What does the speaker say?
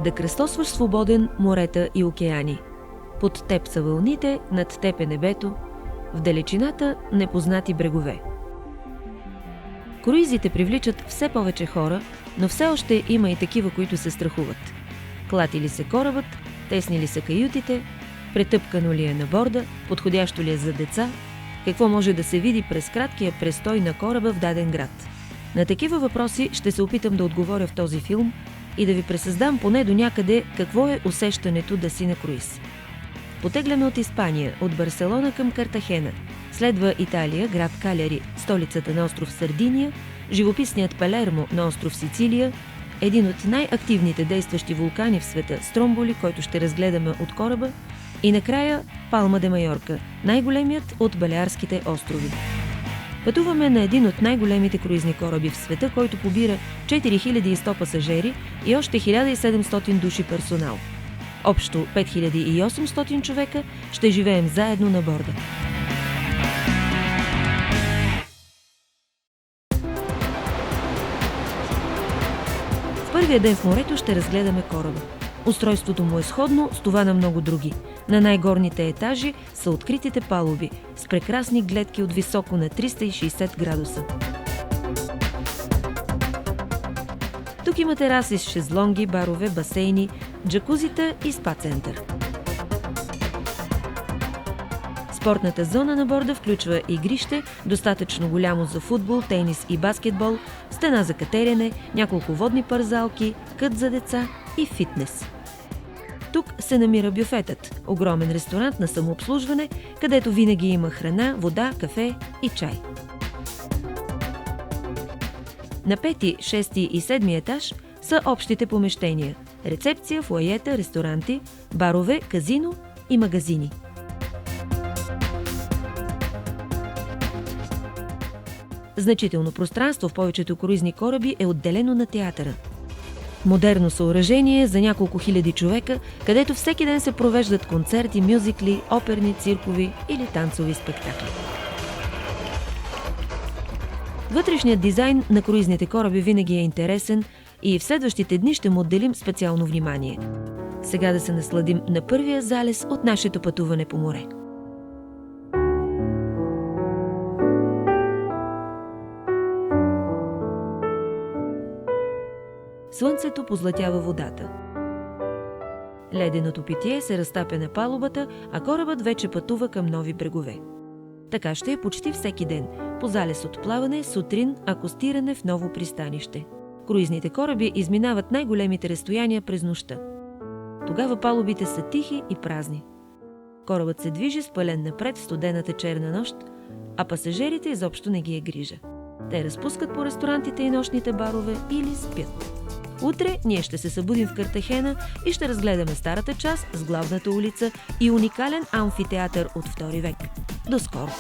Да кръстосваш свободен морета и океани. Под теб са вълните, над теб е небето, в далечината непознати брегове. Круизите привличат все повече хора, но все още има и такива, които се страхуват. Клати ли се корабът, тесни ли са каютите, претъпкано ли е на борда, подходящо ли е за деца, какво може да се види през краткия престой на кораба в даден град. На такива въпроси ще се опитам да отговоря в този филм и да ви пресъздам поне до някъде какво е усещането да си на круиз. Потегляме от Испания, от Барселона към Картахена. Следва Италия, град Каляри, столицата на остров Сардиния, живописният Палермо на остров Сицилия, един от най-активните действащи вулкани в света, Стромболи, който ще разгледаме от кораба, и накрая Палма де Майорка, най-големият от Балеарските острови. Пътуваме на един от най-големите круизни кораби в света, който побира 4100 пасажери и още 1700 души персонал. Общо 5800 човека ще живеем заедно на борда. В първия ден в морето ще разгледаме кораба. Устройството му е сходно с това на много други. На най-горните етажи са откритите палуби с прекрасни гледки от високо на 360 градуса. Тук има тераси с шезлонги, барове, басейни, джакузита и спа-център. Спортната зона на борда включва игрище, достатъчно голямо за футбол, тенис и баскетбол, стена за катерене, няколко водни парзалки, кът за деца и фитнес. Тук се намира бюфетът, огромен ресторант на самообслужване, където винаги има храна, вода, кафе и чай. На 5, 6 и 7 етаж са общите помещения – рецепция, фоайета, ресторанти, барове, казино и магазини. Значително пространство в повечето круизни кораби е отделено на театъра. Модерно съоръжение за няколко хиляди човека, където всеки ден се провеждат концерти, мюзикли, оперни, циркови или танцови спектакли. Вътрешният дизайн на круизните кораби винаги е интересен и в следващите дни ще му отделим специално внимание. Сега да се насладим на първия залез от нашето пътуване по море. Слънцето позлатява водата. Леденото питие се разтапя на палубата, а корабът вече пътува към нови брегове. Така ще е почти всеки ден, по залез от плаване, сутрин, акостиране в ново пристанище. Круизните кораби изминават най-големите разстояния през нощта. Тогава палубите са тихи и празни. Корабът се движи спален напред в студената черна нощ, а пасажирите изобщо не ги е грижа. Те разпускат по ресторантите и нощните барове или спят. Утре ние ще се събудим в Картахена и ще разгледаме старата част с главната улица и уникален амфитеатър от II век. До скоро!